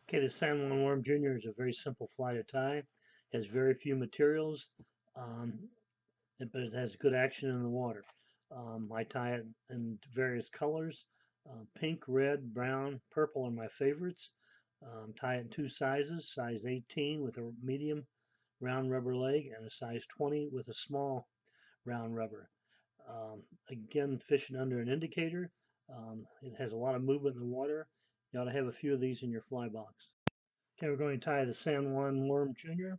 Okay, the Juan Worm Jr. is a very simple fly to tie. Has very few materials, um, but it has good action in the water. I tie it in various colors. Pink, red, brown, purple are my favorites. Tie it in two sizes, size 18 with a medium round rubber leg and a size 20 with a small round rubber. Again, fishing under an indicator. It has a lot of movement in the water. You ought to have a few of these in your fly box. Okay, we're going to tie the Juan Worm Jr.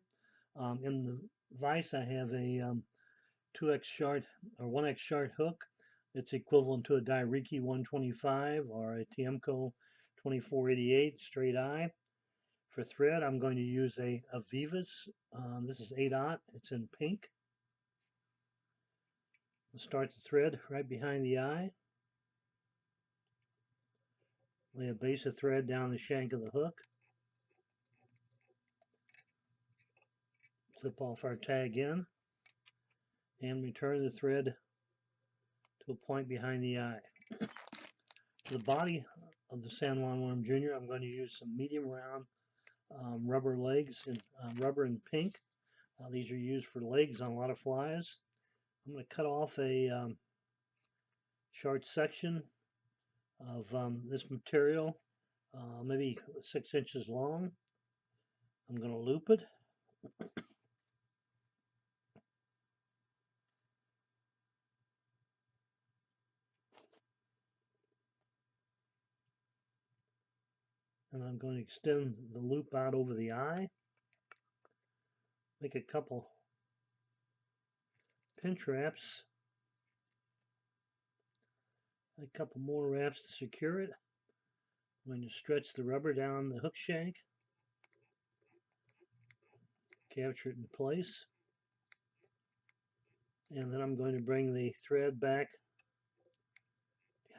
In the vise, I have a 2x short or 1x short hook. It's equivalent to a Dairiki 125 or a Tiemco 2488 straight eye. For thread, I'm going to use a Vivas. This is 8/0. It's in pink. I'll start the thread right behind the eye. Lay a base of thread down the shank of the hook. Clip off our tag in and return the thread to a point behind the eye. For the body of the Juan Worm Jr., I'm going to use some medium round rubber legs and rubber in pink. These are used for legs on a lot of flies. I'm going to cut off a short section of this material, maybe 6 inches long. I'm going to loop it. And I'm going to extend the loop out over the eye. Make a couple pinch wraps. A couple more wraps to secure it. I'm going to stretch the rubber down the hook shank. Capture it in place. And then I'm going to bring the thread back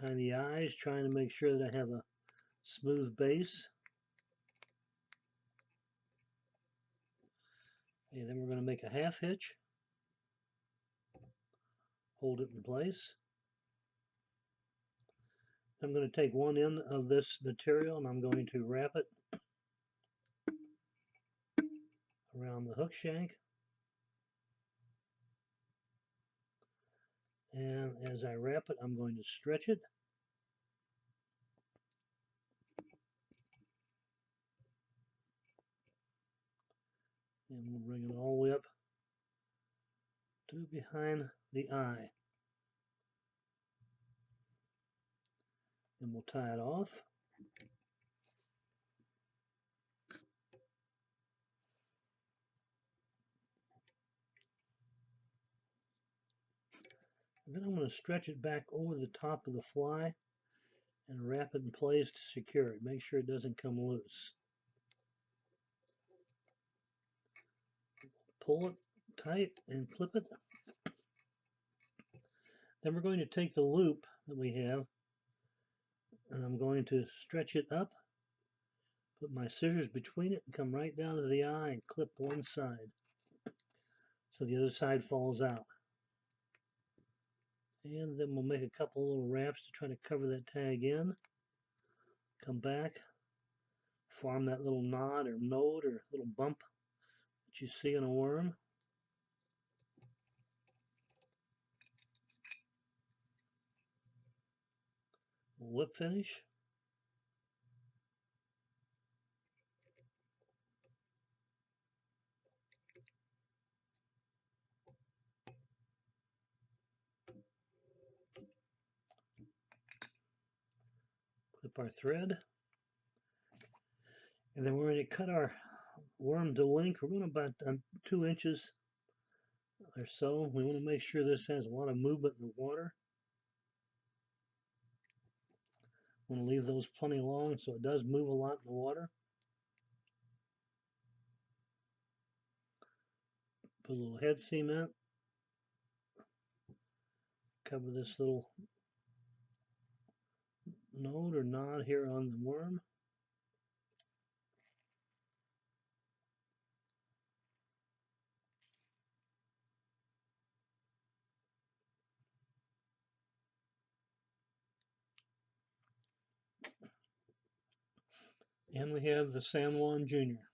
behind the eyes, trying to make sure that I have a smooth base. Okay, then we're going to make a half hitch. Hold it in place. I'm going to take one end of this material and I'm going to wrap it around the hook shank. And as I wrap it, I'm going to stretch it. And we'll bring it all the way up to behind the eye. And we'll tie it off. And then I'm going to stretch it back over the top of the fly and wrap it in place to secure it. Make sure it doesn't come loose. Pull it tight and clip it. Then we're going to take the loop that we have and I'm going to stretch it up, put my scissors between it and come right down to the eye and clip one side so the other side falls out. And then we'll make a couple little wraps to try to cover that tag in. Come back, form that little knot or node or little bump that you see in a worm. Lip finish. Clip our thread. And then we're going to cut our worm to length. We're going about 2 inches or so. We want to make sure this has a lot of movement in the water. I want to leave those plenty long so it does move a lot in the water. Put a little head cement. Cover this little node or knot here on the worm. And we have the San Juan Jr.